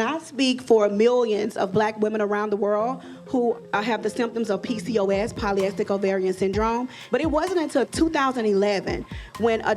I speak for millions of black women around the world who have the symptoms of PCOS, polycystic ovarian syndrome. But it wasn't until 2011 when a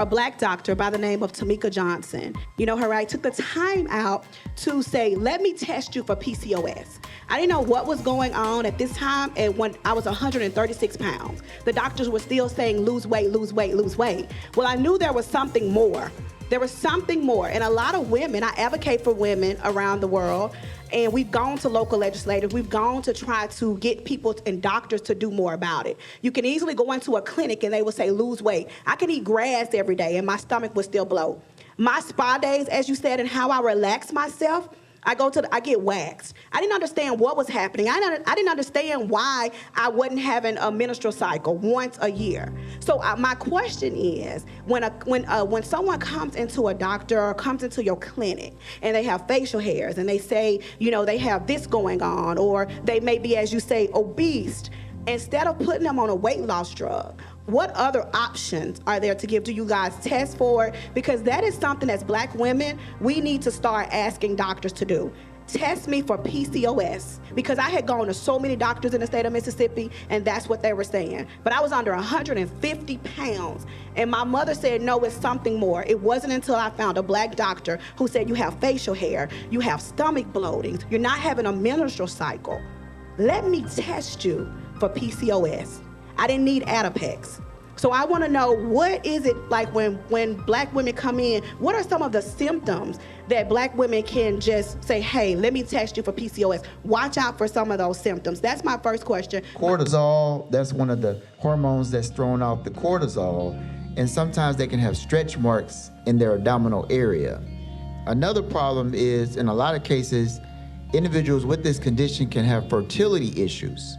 black doctor by the name of Tamika Johnson, you know her, right, took the time out to say, let me test you for PCOS. I didn't know what was going on at this time, and when I was 136 pounds. The doctors were still saying, lose weight, lose weight, lose weight. Well, I knew there was something more. There was something more, and a lot of women, I advocate for women around the world, and we've gone to local legislators, we've gone to try to get people and doctors to do more about it. You can easily go into a clinic and they will say, lose weight. I can eat grass every day and my stomach will still bloat. My spa days, as you said, and how I relax myself, I get waxed. I didn't understand what was happening. I didn't understand why I wasn't having a menstrual cycle once a year. So my question is, when someone comes into a doctor or comes into your clinic and they have facial hairs and they say, you know, they have this going on, or they may be, as you say, obese, instead of putting them on a weight loss drug, what other options are there to give? Do you guys test for it? Because that is something as black women, we need to start asking doctors to do. Test me for PCOS, because I had gone to so many doctors in the state of Mississippi and that's what they were saying. But I was under 150 pounds and my mother said, no, it's something more. It wasn't until I found a black doctor who said, you have facial hair, you have stomach bloating, you're not having a menstrual cycle. Let me test you for PCOS. I didn't need Adipex. So I want to know, what is it like when black women come in, what are some of the symptoms that black women can just say, hey, let me test you for PCOS. Watch out for some of those symptoms. That's my first question. Cortisol, that's one of the hormones that's thrown off, the cortisol, and sometimes they can have stretch marks in their abdominal area. Another problem is, in a lot of cases, individuals with this condition can have fertility issues.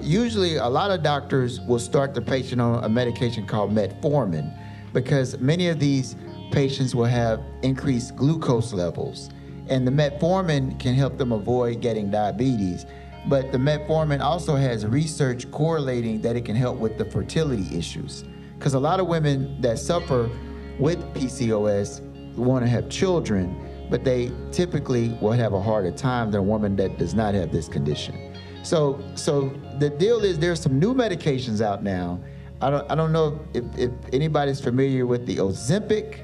Usually, a lot of doctors will start the patient on a medication called metformin, because many of these patients will have increased glucose levels, and the metformin can help them avoid getting diabetes. But the metformin also has research correlating that it can help with the fertility issues, because a lot of women that suffer with PCOS want to have children, but they typically will have a harder time than a woman that does not have this condition. So the deal is, there's some new medications out now. I don't know if anybody's familiar with the Ozempic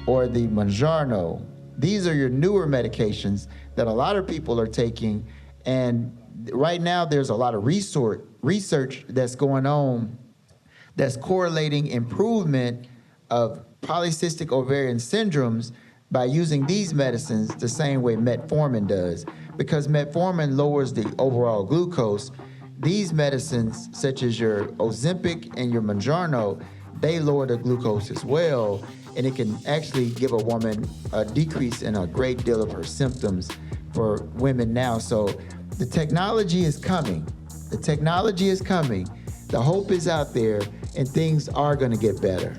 or the Mounjaro. These are your newer medications that a lot of people are taking, and right now there's a lot of research that's going on that's correlating improvement of polycystic ovarian syndromes by using these medicines the same way metformin does. Because metformin lowers the overall glucose, these medicines, such as your Ozempic and your Mounjaro, they lower the glucose as well, and it can actually give a woman a decrease in a great deal of her symptoms for women now. So the technology is coming. The technology is coming. The hope is out there, and things are going to get better.